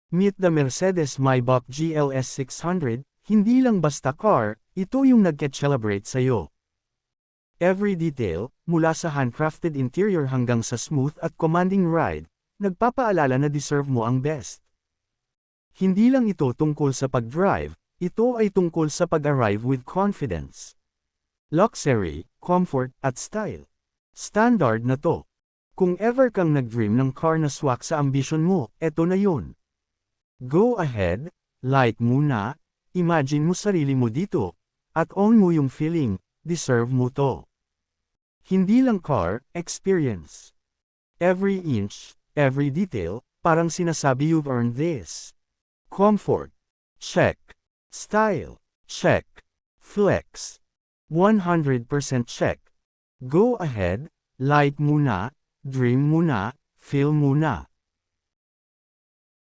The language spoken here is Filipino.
Meet the Mercedes-Maybach GLS 600, hindi lang basta car, ito yung nagke-celebrate sa'yo. Every detail, mula sa handcrafted interior hanggang sa smooth at commanding ride, nagpapaalala na deserve mo ang best. Hindi lang ito tungkol sa pag-drive, ito ay tungkol sa pag-arrive with confidence. Luxury, comfort, at style. Standard na to. Kung ever kang nag-dream ng car na swak sa ambisyon mo, eto na yun. Go ahead, like muna, imagine mo sarili mo dito, at own mo yung feeling, deserve mo to. Hindi lang car, experience. Every inch, every detail, parang sinasabi you've earned this. Comfort. Check. Style. Check. Flex. 100% check. Go ahead, like muna, dream muna, feel muna.